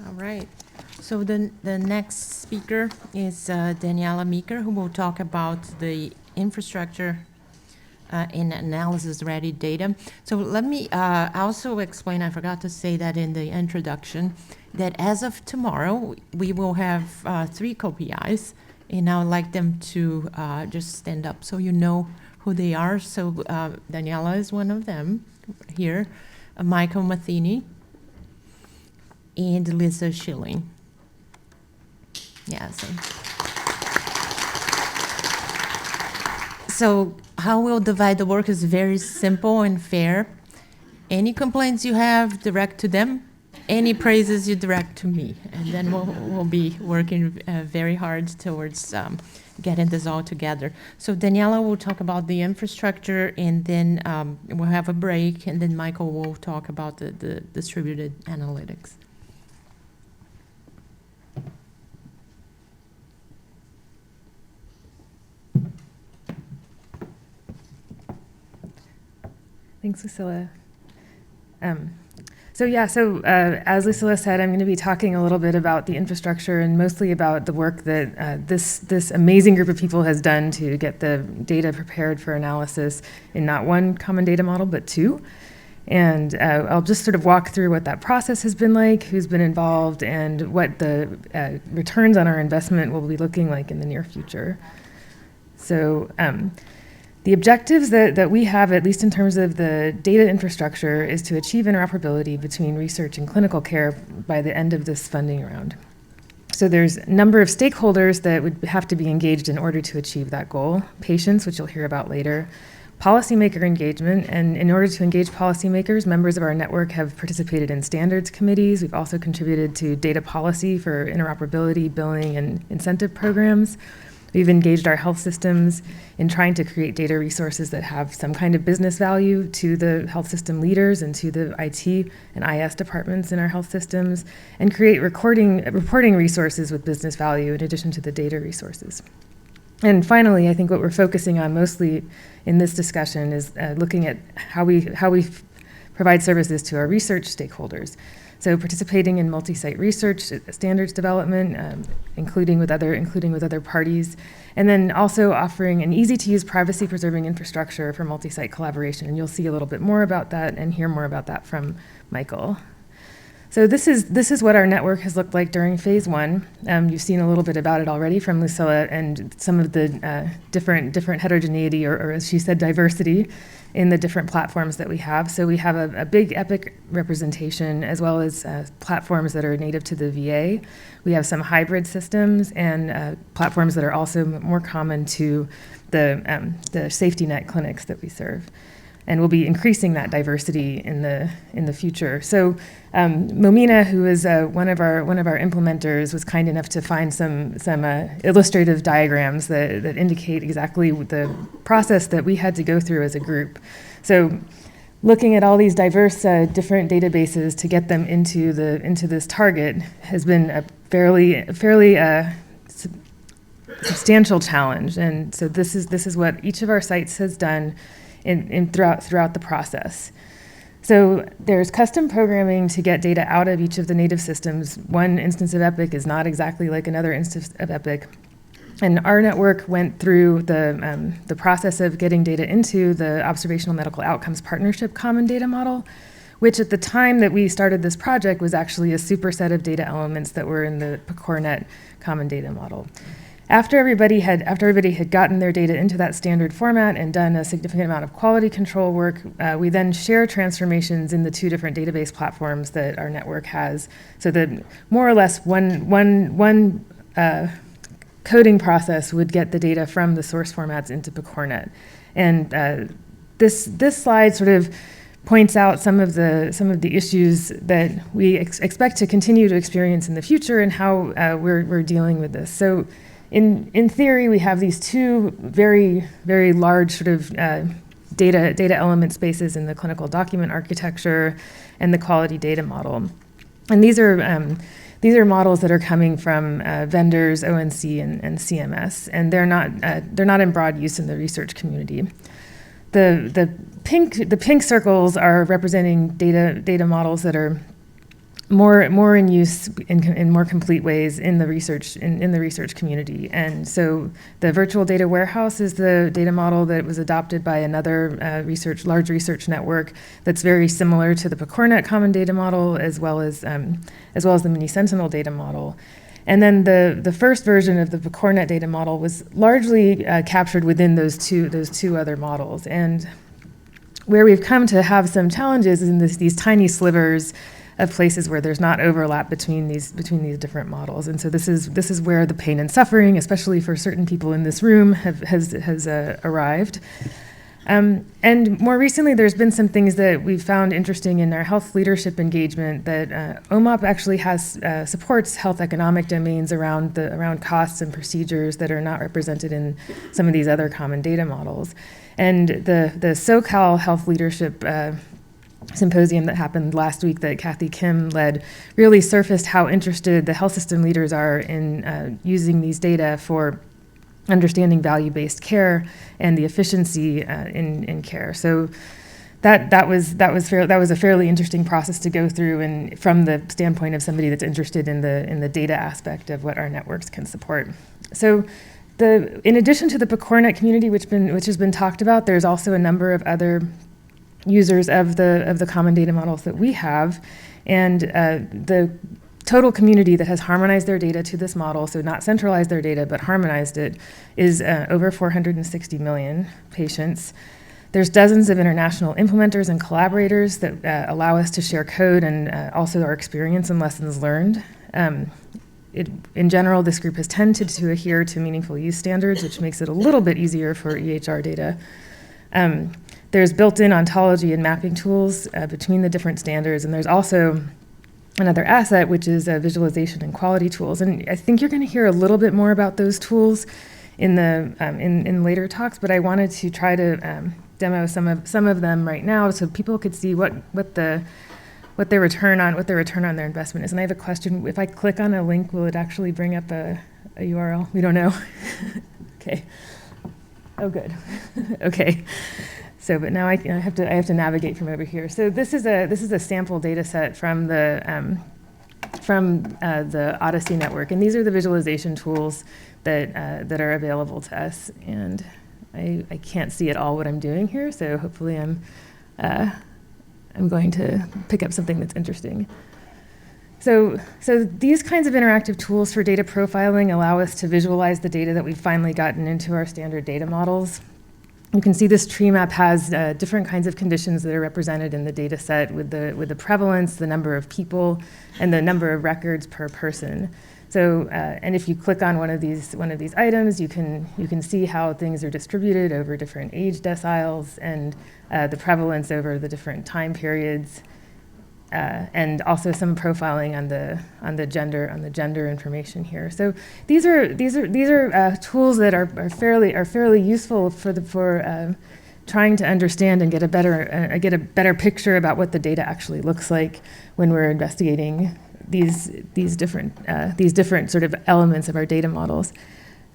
All right. So the next speaker is Daniella Meeker, who will talk about the infrastructure in analysis-ready data. So let me also explain, I forgot to say that in the introduction, that as of tomorrow, we will have 3 co-PIs, and I would like them to just stand up so you know who they are. So Daniella is one of them here, Michael Matheny, and Lisa Schilling. Yeah, so how we'll divide the work is very simple and fair. Any complaints you have, direct to them. Any praises you direct to me. And then we'll be working very hard towards getting this all together. So Daniella will talk about the infrastructure, and then we'll have a break, and then Michael will talk about the distributed analytics. Thanks, Lucilla. As Lucilla said, I'm going to be talking a little bit about the infrastructure and mostly about the work that this amazing group of people has done to get the data prepared for analysis in not one common data model, but 2. And I'll just sort of walk through what that process has been like, who's been involved, and what the returns on our investment will be looking like in the near future. So the objectives that we have, at least in terms of the data infrastructure, is to achieve interoperability between research and clinical care by the end of this funding round. So there's a number of stakeholders that would have to be engaged in order to achieve that goal. Patients, which you'll hear about later, policymaker engagement, and in order to engage policymakers, members of our network have participated in standards committees. We've also contributed to data policy for interoperability, billing, and incentive programs. We've engaged our health systems in trying to create data resources that have some kind of business value to the health system leaders and to the IT and IS departments in our health systems, and create reporting resources with business value in addition to the data resources. And finally, I think what we're focusing on mostly in this discussion is looking at how we provide services to our research stakeholders. So participating in multi-site research, standards development, including with other parties, and then also offering an easy-to-use privacy-preserving infrastructure for multi-site collaboration. And you'll see a little bit more about that and hear more about that from Michael. So this is what our network has looked like during phase 1. You've seen a little bit about it already from Lucilla and some of the different heterogeneity, or as she said, diversity in the different platforms that we have. So we have a big EPIC representation, as well as platforms that are native to the VA. We have some hybrid systems and platforms that are also more common to the safety net clinics that we serve. And we'll be increasing that diversity in the future. So Momina, who is one of our implementers, was kind enough to find some illustrative diagrams that indicate exactly the process that we had to go through as a group. So looking at all these diverse different databases to get them into this target has been a fairly substantial challenge. And so this is what each of our sites has done throughout the process. So there's custom programming to get data out of each of the native systems. One instance of EPIC is not exactly like another instance of EPIC. And our network went through the process of getting data into the Observational Medical Outcomes Partnership Common Data Model, which at the time that we started this project was actually a superset of data elements that were in the PCORI Common Data Model. After everybody had gotten their data into that standard format and done a significant amount of quality control work, we then share transformations in the 2 different database platforms that our network has, so that more or less one coding process would get the data from the source formats into PCORI. And this slide sort of points out some of the issues that we expect to continue to experience in the future and how we're dealing with this. So in theory, we have these 2 very, very large sort of data element spaces in the clinical document architecture and the quality data model. And these are models that are coming from vendors, ONC and CMS, and they're not in broad use in the research community. The pink circles are representing data models that are more in use in more complete ways in the research community. And so the virtual data warehouse is the data model that was adopted by another large research network that's very similar to the PCORNet common data model, as well as the mini Sentinel data model. And then the first version of the PCORNet data model was largely captured within those two other models. And where we've come to have some challenges is in these tiny slivers of places where there's not overlap between these different models. And so this is where the pain and suffering, especially for certain people in this room, has arrived. And more recently, there's been some things that we've found interesting in our health leadership engagement that OMOP actually supports health economic domains around costs and procedures that are not represented in some of these other common data models. And the SoCal Health Leadership symposium that happened last week that Kathy Kim led really surfaced how interested the health system leaders are in using these data for understanding value-based care and the efficiency in care. So that was a fairly interesting process to go through, and from the standpoint of somebody that's interested in the data aspect of what our networks can support. So in addition to the PCORNet community, which has been talked about, there's also a number of other users of the common data models that we have, and the total community that has harmonized their data to this model, so not centralized their data but harmonized it, is over 460 million patients. There's dozens of international implementers and collaborators that allow us to share code and also our experience and lessons learned. In general, this group has tended to adhere to meaningful use standards, which makes it a little bit easier for EHR data. There's built-in ontology and mapping tools between the different standards, and there's also another asset, which is visualization and quality tools. And I think you're going to hear a little bit more about those tools in later talks, but I wanted to try to demo some of them right now so people could see what their return on their investment is. And I have a question: if I click on a link, will it actually bring up a URL? We don't know. Okay. Oh, good. Okay. So, but now I have to navigate from over here. So this is a sample data set from the Odyssey network, and these are the visualization tools that are available to us. And I can't see at all what I'm doing here, so hopefully I'm going to pick up something that's interesting. So these kinds of interactive tools for data profiling allow us to visualize the data that we've finally gotten into our standard data models. You can see this tree map has different kinds of conditions that are represented in the data set with the prevalence, the number of people, and the number of records per person. So, and if you click on one of these items, you can see how things are distributed over different age deciles and the prevalence over the different time periods, and also some profiling on the gender information here. So these are tools that are fairly useful for trying to understand and get a better picture about what the data actually looks like when we're investigating these different sort of elements of our data models.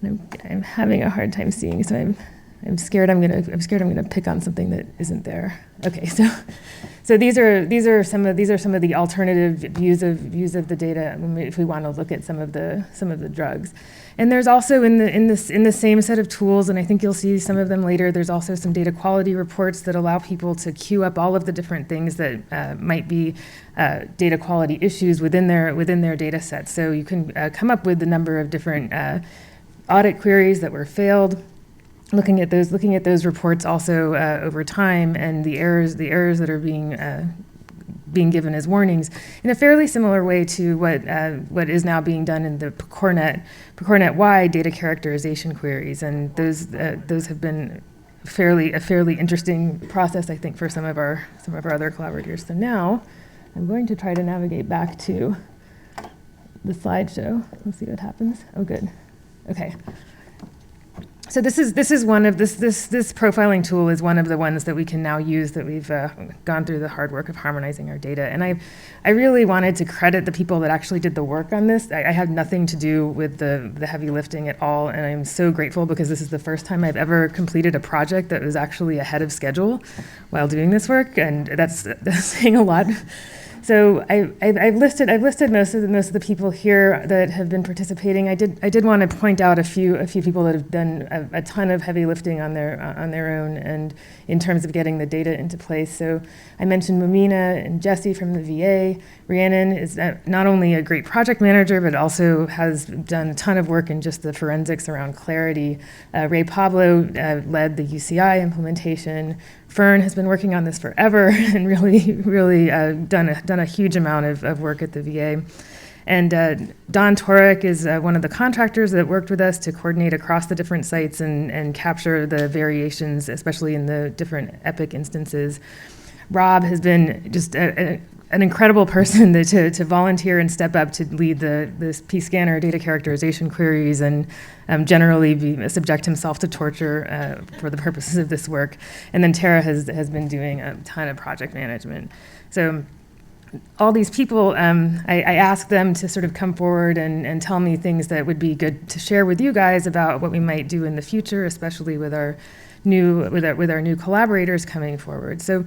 And I'm having a hard time seeing, so I'm scared I'm gonna pick on something that isn't there. Okay, so these are some of the alternative views of the data if we want to look at some of the drugs. And there's also in the same set of tools, and I think you'll see some of them later, there's also some data quality reports that allow people to queue up all of the different things that might be data quality issues within their data sets. So you can come up with the number of different audit queries that were failed, looking at those reports also over time, and the errors that are being given as warnings in a fairly similar way to what is now being done in the PCORNet-wide data characterization queries, and those have been a fairly interesting process, I think, for some of our other collaborators. So now I'm going to try to navigate back to the slideshow. Let's see what happens. Oh, good. Okay. So this profiling tool is one of the ones that we can now use that we've gone through the hard work of harmonizing our data. And I really wanted to credit the people that actually did the work on this. I had nothing to do with the heavy lifting at all, and I'm so grateful because this is the first time I've ever completed a project that was actually ahead of schedule while doing this work, and that's saying a lot. So I've listed most of the people here that have been participating. I did want to point out a few people that have done a ton of heavy lifting on their own, and in terms of getting the data into place. So I mentioned Mumina and Jesse from the VA. Rhiannon is not only a great project manager, but also has done a ton of work in just the forensics around Clarity. Ray Pablo led the UCI implementation. Fern has been working on this forever and really done a huge amount of work at the VA. And Don Torek is one of the contractors that worked with us to coordinate across the different sites and capture the variations, especially in the different EPIC instances. Rob has been just an incredible person to volunteer and step up to lead this pSCANNER data characterization queries and generally subject himself to torture for the purposes of this work. And then Tara has been doing a ton of project management. So all these people, I asked them to sort of come forward and tell me things that would be good to share with you guys about what we might do in the future, especially with our new collaborators coming forward. So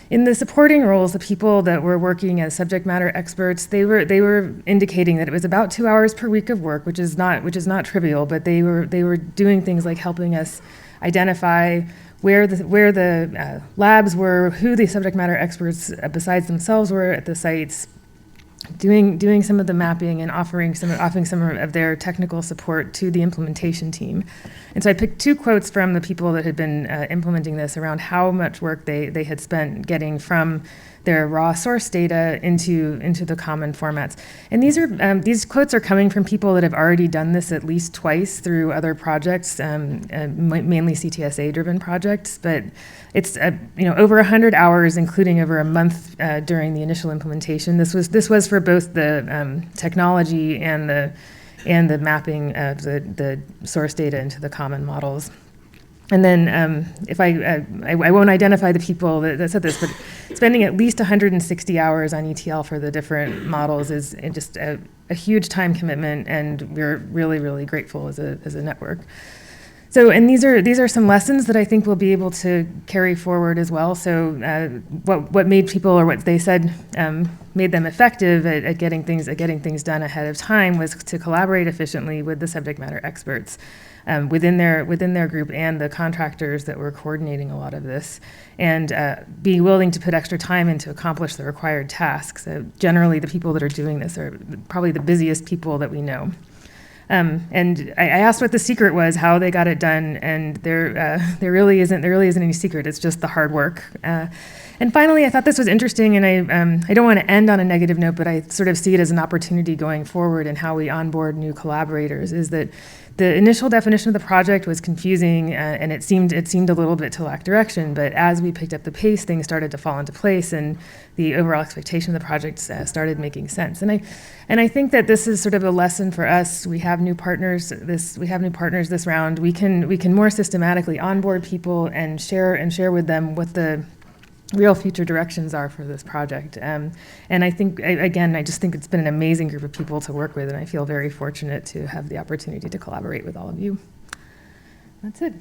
in the supporting roles, the people that were working as subject matter experts, they were indicating that it was about 2 hours per week of work, which is not trivial, but they were doing things like helping us identify where the labs were, who the subject matter experts besides themselves were at the sites, doing some of the mapping and offering some of their technical support to the implementation team. And so I picked 2 quotes from the people that had been implementing this around how much work they had spent getting from their raw source data into the common formats. And these quotes are coming from people that have already done this at least twice through other projects, mainly CTSA-driven projects. But it's over 100 hours, including over a month during the initial implementation. This was for both the technology and the mapping of the source data into the common models. And then if I won't identify the people that said this, but spending at least 160 hours on ETL for the different models is just a huge time commitment, and we're really grateful as a network. So, and these are some lessons that I think we'll be able to carry forward as well. So what made people, or what they said made them effective at getting things done ahead of time was to collaborate efficiently with the subject matter experts within their group and the contractors that were coordinating a lot of this, and be willing to put extra time in to accomplish the required tasks. So generally, the people that are doing this are probably the busiest people that we know. And I asked what the secret was, how they got it done, and there really isn't any secret. It's just the hard work. And finally, I thought this was interesting, and I don't want to end on a negative note, but I sort of see it as an opportunity going forward in how we onboard new collaborators, is that the initial definition of the project was confusing, and it seemed a little bit to lack direction. But as we picked up the pace, things started to fall into place, and the overall expectation of the project started making sense. And I think that this is sort of a lesson for us. We have new partners this round. We can more systematically onboard people and share with them what the real future directions are for this project. And I think, again, I just think it's been an amazing group of people to work with, and I feel very fortunate to have the opportunity to collaborate with all of you. That's it.